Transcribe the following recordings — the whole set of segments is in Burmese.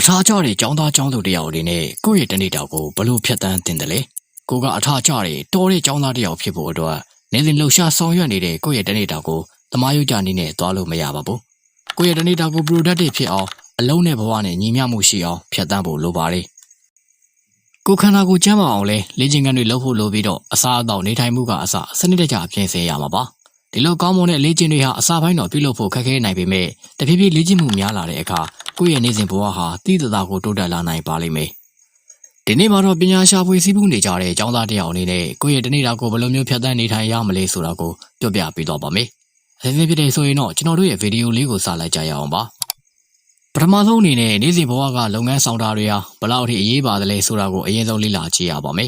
ထားကြတဲ့ကျောင်းသားကျောင်းသူတယောက်တွေနဲ့ကိုယ့်ရဲ့တနေ့တောင်ကိုဘလို့ဖြတ်တန်းတင်တယ်လေကိုကအထားကြတဲ့တော်တဲ့ကျောင်းသားတယောက်ဖြစ်ဖို့အတွက်နေစဉ်လှုပ်ရှားဆောင်ရွက်နေတဲ့ကိုယ့်ရဲ့တနေ့တောင်ကိုသမားရုပ်ကြနေနဲ့သွားလို့မရပါဘူးကိုယ့်ရဲ့တနေ့တောင်ကို productive ဖြစ်အောင်အလုံးနဲ့ဘဝနဲ့ညီမျှမှုရှိအောင်ဖြတ်တန်းဖို့လိုပါတယ်ကိုခန္ဓာကိုယ်ကျန်းမာအောင်လဲလေ့ကျင့်ခန်းတွေလုပ်ဖို့လိုပြီးတော့အစားအသောက်နေထိုင်မှုကအစစနစ်တကျပြင်ဆင်ရမှာပါဒီလိုကောင်းမွန်တဲ့လေ့ကျင့်တွေဟာအစာပိုင်းတော့ပြုလုပ်ဖို့ခက်ခဲနိုင်ပေမဲ့တဖြည်းဖြည်းလေ့ကျင့်မှုများလာတဲ့အခါကိုယ့်ရဲ့နေစဉ်ဘဝဟာတည်တသာကိုတိုးတက်လာနိုင်ပါလိမ့်မယ်ဒီနေ့မှာတော့ပညာရှာဖွေစည်းပူးနေကြတဲ့ကျောင်းသားတယောက်အနေနဲ့ကိုယ့်ရဲ့တနေ့တာကိုဘယ်လိုမျိုးဖြတ်သန်းနေထိုင်ရမလဲဆိုတာကိုပြောပြပေးသွားပါမယ်အစဉ်ဖြစ်တဲ့ဆိုရင်တော့ကျွန်တော်တို့ရဲ့ဗီဒီယိုလေးကိုစလိုက်ကြရအောင်ပါပထမဆုံးအနေနဲ့နေစဉ်ဘဝကလုပ်ငန်းဆောင်တာတွေဟာဘယ်လောက်အထိအရေးပါတယ်လဲဆိုတာကိုအရင်ဆုံးလေ့လာကြည့်ရပါမယ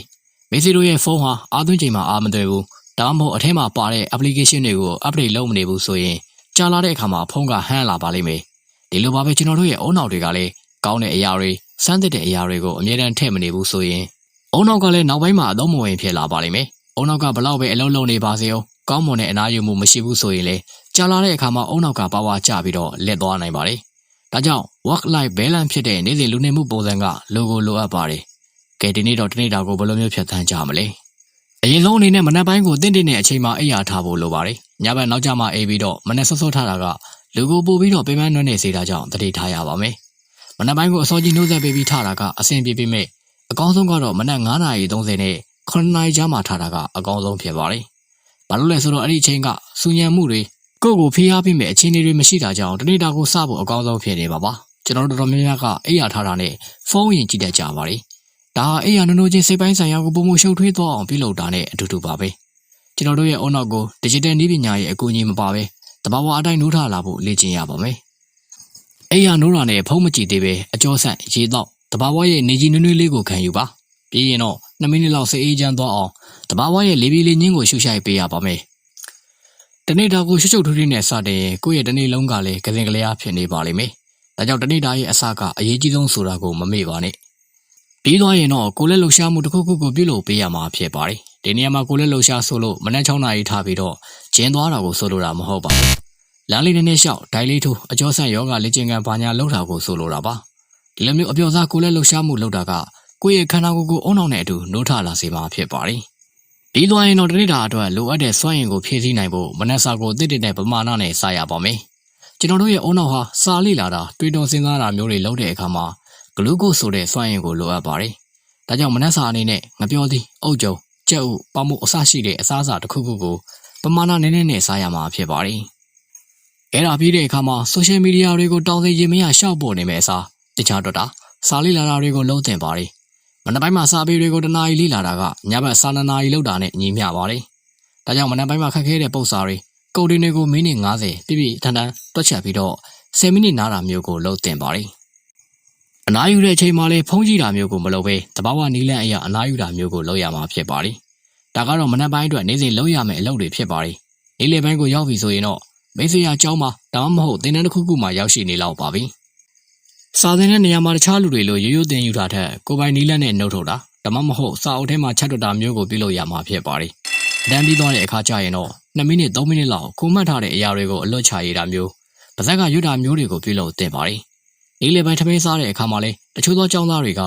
်မိစီတို့ရဲ့ဖုန်းဟာအားသွင်းချိန်မှာအားမသွင်းဘူးဒါမှမဟုတ်အထက်မှာပါတဲ့ application တွေကို update လုပ်မနေဘူးဆိုရင်ကြာလာတဲ့အခါမှာဖုန်းကဟန်းလာပါလိမ့်မယ်ဒီလိုပါပဲကျွန်တော်တို့ရဲ့အုံနောက်တွေကလည်းကောင်းတဲ့အရာတွေစမ်းသစ်တဲ့အရာတွေကိုအမြဲတမ်းထည့်မနေဘူးဆိုရင်အုံနောက်ကလည်းနောက်ပိုင်းမှာအသုံးမဝင်ဖြစ်လာပါလိမ့်မယ်အုံနောက်ကဘလောက်ပဲအလုံးလုံးနေပါစေအောင်ကောင်းမွန်တဲ့အနားယူမှုမရှိဘူးဆိုရင်လေကြာလာတဲ့အခါမှာအုံနောက်ကပါဝါကျပြီးတော့လက်သွားနိုင်ပါတယ်ဒါကြောင့် work life balance ဖြစ်တဲ့နေ့စဉ်လူနေမှုပုံစံကလိုကိုလိုအပ်ပါတယ်ကဲဒီနေ့တော့တနေ့တာကိုဘယ်လိုမျိုးဖြတ်သန်းကြမလဲအရင်ဆုံးအနေနဲ့မနက်ပိုင်းကိုတင့်တဲ့အချိန်မှာအိပ်ရာထားဖို့လိုပါတယ်ညဘက်နောက်ကျမှအိပ်ပြီးတော့မနက်စောစောထားတာကလူကိုပို့ပြီးတော့ပင်ပန်းနွမ်းနေစေတာကြောင့်တတိထားရပါမယ်မနက်ပိုင်းကိုအစောကြီးနှိုးဆက်ပေးပြီးထားတာကအဆင်ပြေပေမဲ့အကောင်းဆုံးကတော့မနက်9:30နဲ့9:00ကြားမှာထားတာကအကောင်းဆုံးဖြစ်ပါတယ်ဘာလို့လဲဆိုတော့အဲ့ဒီအချိန်ကစူညံမှုတွေကိုဖိအားပေးမဲ့အခြေအနေတွေမရှိတာကြောင့်တနေ့တာကိုစဖို့အကောင်းဆုံးဖြစ်နေပါပါကျွန်တော်တို့တော်များများကအိပ်ရာထားတာနဲ့ဖုန်းရင်ကြည့်တတ်ကြပါတယ်ဒါအိယာနိုချင်းစိတ်ပိုင်းဆိုင်ရာကိုပုံမရှုပ်ထွေးသွားအောင်ပြုလုပ်တာနဲ့အတူတူပါပဲကျွန်တော်တို့ရဲ့အုံနောက်ကို digital နည်းပညာရဲ့အကူအညီမပါပဲတဘာဝအတိုင်းနိုးထလာဖို့လေ့ကျင့်ရပါမယ်အိယာနိုးတာနဲ့ဖုံးမကြည့်သေးပဲအကျော်ဆန့်ရေတော့တဘာဝရဲ့နေကြီးနွေးနွေးလေးကိုခံယူပါပြီးရင်တော့2မိနစ်လောက်စိတ်အေးချမ်းသွားအောင်တဘာဝရဲ့လေးပြီးလေးညင်းကိုရှုရှိုက်ပေးရပါမယ်တနေ့တာကိုရှုပ်ရှုပ်ထွေးထွေးနဲ့စတဲ့ကိုယ့်ရဲ့တနေ့လုံးကလည်းကစင်ကလေးအားဖြစ်နေပါလိမ့်မယ်ဒါကြောင့်တနေ့တာရဲ့အစကအရေးကြီးဆုံးဆိုတာကိုမမေ့ပါနဲ့ပြီးသွားရင်တော့ကိုလက်လှူရှားမှုတစ်ခုခုကိုပြုလုပ်ပေးရမှာဖြစ်ပါတယ်ဒီနေရာမှာကိုလက်လှူရှားဆိုလို့မနက်6 နာရီထားပြီးတော့ကျင်းသွားတာကိုဆိုလိုတာမဟုတ်ပါဘူးလမ်းလေးနည်းနည်းလျှောက်ဒိုင်လေးထိုးအကျော်ဆန့်ယောဂလေ့ကျင့်ခန်းဘာညာလုပ်တာကိုဆိုလိုတာပါဒီလိုမျိုးအပျော်စားကိုလက်လှူရှားမှုလုပ်တာကကိုယ့်ရဲ့ခန္ဓာကိုယ်ကိုအုံနောက်နဲ့အတူနိုးထလာစေမှာဖြစ်ပါတယ်ပြီးသွားရင်တော့တနေ့တာအတွက်လိုအပ်တဲ့စွမ်းရည်ကိုဖြည့်ဆည်းနိုင်ဖို့မနက်စာကိုတစ်တဲ့ပမာဏနဲ့စားရပါမယ်ကျွန်တော်တို့ရဲ့အုံနောက်ဟာစာလိလာတာတွေးတောစဉ်းစားတာမျိုးတွေလုပ်တဲ့အခါမှာဂလူးကိုဆိုတဲ့စွမ်းရည်ကိုလိုအပ်ပါတယ်။ဒါကြောင့်မနက်စာအနေနဲ့ငပြောသည်အုတ်ကြုံကြက်ဥပေါမှုအစရှိတဲ့အစားအစာတစ်ခုခုကိုပမာဏနည်းနည်းနဲ့စားရမှာဖြစ်ပါတယ်။အဲ့ဒါပြီးတဲ့အခါမှာ social media တွေကိုတောင်းစေရင်မရရှောက်ပေါ်နေမယ်အစားတခြားတော့တာစာလေးလာတာတွေကိုလုံးတင်ပါတယ်။မနက်ပိုင်းမှာစာပေတွေကိုတနာရီလေးလာတာကညဘက်စာ2 နာရီလောက်တာနဲ့ညီမျှပါတယ်။ဒါကြောင့်မနက်ပိုင်းမှာခက်ခဲတဲ့ပုံစာတွေကုတ်တင်တွေကိုမိနစ်90ပြည့်ပြည့်ထန်ထန်တွက်ချက်ပြီးတော့10မိနစ်နားတာမျိုးကိုလုံးတင်ပါတယ်အနားယူတဲ့အချိန်မှာလည်းဖုံးကြည့်တာမျိုးကိုမလုပ်ဘဲတဘာဝနီးလန့်အရာအနားယူတာမျိုးကိုလုပ်ရမှာဖြစ်ပါတယ်။ဒါကတော့မနက်ပိုင်းအတွက်နေ့စဉ်လုပ်ရမယ့်အလုပ်တွေဖြစ်ပါတယ်။နေ့လယ်ပိုင်းကိုရောက်ပြီဆိုရင်တော့မိတ်ဆွေရအကြောင်းမှာဒါမှမဟုတ်သင်တန်းတစ်ခုခုမှရောက်ရှိနေလောက်ပါပြီ။စာသင်တဲ့နေရာမှာတခြားလူတွေလိုရိုးရိုးသင်ယူတာထက်ကိုယ်ပိုင်နီးလန့်နဲ့နှုတ်ထုတ်တာဒါမှမဟုတ်စာအုပ်ထဲမှာချက်တွတ်တာမျိုးကိုပြုလုပ်ရမှာဖြစ်ပါတယ်။တန်းပြီးသွားတဲ့အခါကျရင်တော့2 မိနစ်3 မိနစ်လောက်ကိုမှတ်ထားတဲ့အရာတွေကိုအလွတ်ချရတာမျိုးပါဇက်ကရွတ်တာမျိုးတွေကိုပြုလုပ်သင့်ပါတယ်။နေ့လယ်ပိုင်းထမင်းစားတဲ့အခါမှာလည်းတချို့သောကျောင်းသားတွေက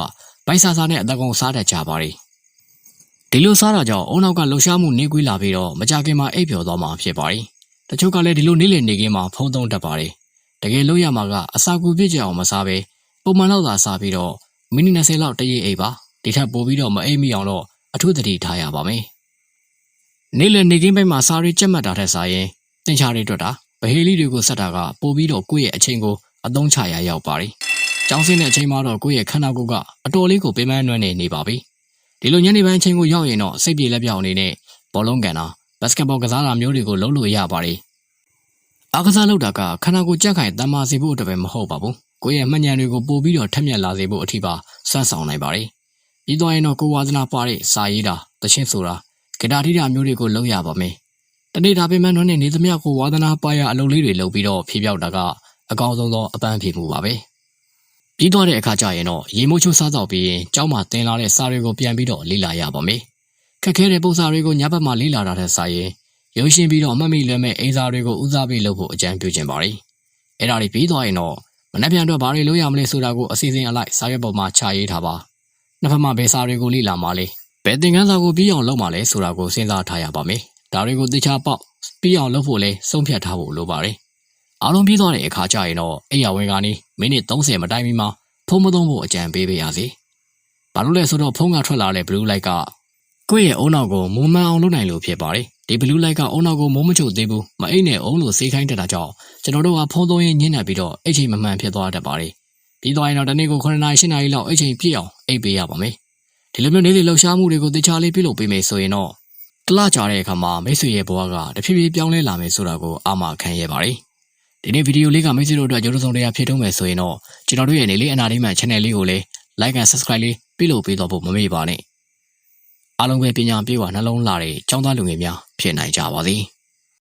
ဘိုက်စားနဲ့အသက်ကုန်စားတတ်ကြပါတယ်။ဒီလိုစားတာကြောင့်အုံနောက်ကလှုပ်ရှားမှုနှေးကွေးလာပြီးတော့မကြခင်မှာအိပ်ပျော်သွားမှာဖြစ်ပါတယ်။တချို့ကလည်းဒီလိုနေ့လယ်နေခင်းမှာဖုံးသုံးတတ်ပါတယ်။တကယ်လို့ရမှာကအစာကူပြည့်ကြအောင်မစားဘဲပုံမှန်လောက်သာစားပြီးတော့မိနစ်20လောက်တရိပ်အိပ်ပါ။ဒီထက်ပိုပြီးတော့မအိပ်မိအောင်တော့အထူးသတိထားရပါမယ်။နေ့လယ်နေခင်းပိုင်းမှာစားရီကြက်မှတ်တာထက်စားရင်တင်ချာတွေတွက်တာဗဟေလိတွေကိုဆက်တာကပိုပြီးတော့ကိုယ့်ရဲ့အချိန်ကိုအသုံးချရရောက်ပါတယ်။ကျောင်းဆင်းတဲ့အချိန်မှာတော့ကိုယ့်ရဲ့ခန္ဓာကိုယ်ကအတော်လေးကိုပင်ပန်းနွမ်းနေပါပြီ။ဒီလိုညနေပိုင်းအချိန်ကိုရောက်ရင်တော့စိတ်ပြေလက်ပြောင်အနေနဲ့ဘောလုံးကန်တာဘတ်စကတ်ဘောကစားတာမျိုးတွေကိုလုပ်လို့ရပါတယ်။အားကစားလုပ်တာကခန္ဓာကိုယ်ကြက်ခိုင်တမ်းမာစေဖို့အတွက်ပဲမဟုတ်ပါဘူး။ကိုယ့်ရဲ့မှတ်ဉာဏ်တွေကိုပို့ပြီးတော့ထက်မြက်လာစေဖို့အထိပါစွမ်းဆောင်နိုင်ပါတယ်။ပြီးသွားရင်တော့ကိုယ်ဝါသနာပါတဲ့စာရေးတာသချင်းဆိုတာဂီတာထိတာမျိုးတွေကိုလုပ်ရပါမယ်။တနေ့တာပင်ပန်းနွမ်းနေသမျှကိုဝါသနာပါရအလုပ်လေးတွေလုပ်ပြီးတော့ဖြေပြောက်တာကအကောင်းဆုံးသောအပန်းဖြေမှုပါပဲပြီးတော့တဲ့အခါကျရင်တော့ရေမိုးချိုးစားတော့ပြီးရင်ကျောင်းမှာတင်လာတဲ့စာတွေကိုပြန်ပြီးတော့လေ့လာရပါမယ်ခက်ခဲတဲ့ပုံစံတွေကိုညဘက်မှာလေ့လာတာတဲ့စာရင်ရုံရှင်းပြီးတော့အမှတ်မိလွယ်မဲ့အိမ်စာတွေကိုဦးစားပေးလုပ်ဖို့အကြံပြုချင်ပါတယ်အဲ့ဒါတွေပြီးသွားရင်တော့ မနှက်ပြန်တော့ဘာတွေလို့ရမလဲဆိုတာကိုအစီအစဉ်အလိုက်စာရွက်ပေါ်မှာချရေးထားပါနှစ်ဖက်မှဘယ်စာတွေကိုလေ့လာမှလဲဘယ်သင်ခန်းစာကိုပြီးအောင်လုပ်မှလဲဆိုတာကိုစဉ်းစားထားရပါမယ်ဒါတွေကိုသေချာပေါက်ပြီးအောင်လုပ်ဖို့လဲဆုံးဖြတ်ထားဖို့လိုပါတယ်အားလုံးပြီးသွားတဲ့အခါကျရင်တော့အိယာဝင်ကနေမိနစ်30မတိုင်မီမှာဖုန်းမသုံးဖို့အကြံပေးပေးရစီဘာလို့လဲဆိုတော့ဖုန်းကထွက်လာတဲ့ blue light ကကိုယ့်ရဲ့အုံနောက်ကိုမုံမှန်အောင်လုပ်နိုင်လို့ဖြစ်ပါတယ်ဒီ blue light ကအုံနောက်ကိုမိုးမချုပ်သေးဘူးမအိတ်နဲ့အုံလို့စေးခိုင်းတတ်တာကြောင့်ကျွန်တော်တို့ကဖုန်းသုံးရင်းညှင်းနေပြီးတော့အိတ်ချိန်မမှန်ဖြစ်သွားတတ်ပါတယ်ပြီးသွားရင်တော့တနေ့ကို9နာရီ10နာရီလောက်အိတ်ချိန်ပြည့်အောင်အိတ်ပေးရပါမယ်ဒီလိုမျိုးနေ့စဉ်လှုပ်ရှားမှုတွေကိုသေချာလေးပြုလုပ်ပေးမယ်ဆိုရင်တော့တလကြာတဲ့အခါမှာမိတ်ဆွေရဲ့ဘဝကတဖြည်းဖြည်းပြောင်းလဲလာမယ်ဆိုတာကိုအာမခံရပါတယ်ဒီနေ့ဗီဒီယိုလေးကမိတ်ဆွေတို့အတွက်ကြိုးစုံတရားဖြစ်ထုံးမယ်ဆိုရင်တော့ကျွန်တော်တို့ရဲ့နေလေးအနာလေးမှန် channel လေးကိုလည်း like and subscribe လေးပြုလုပ်ပေးတော့ဖို့မမေ့ပါနဲ့အားလုံးပဲပညာပြေဝနှလုံးလာတဲ့ចောင်းသားလူငယ်များဖြစ်နိုင်ကြပါစေ။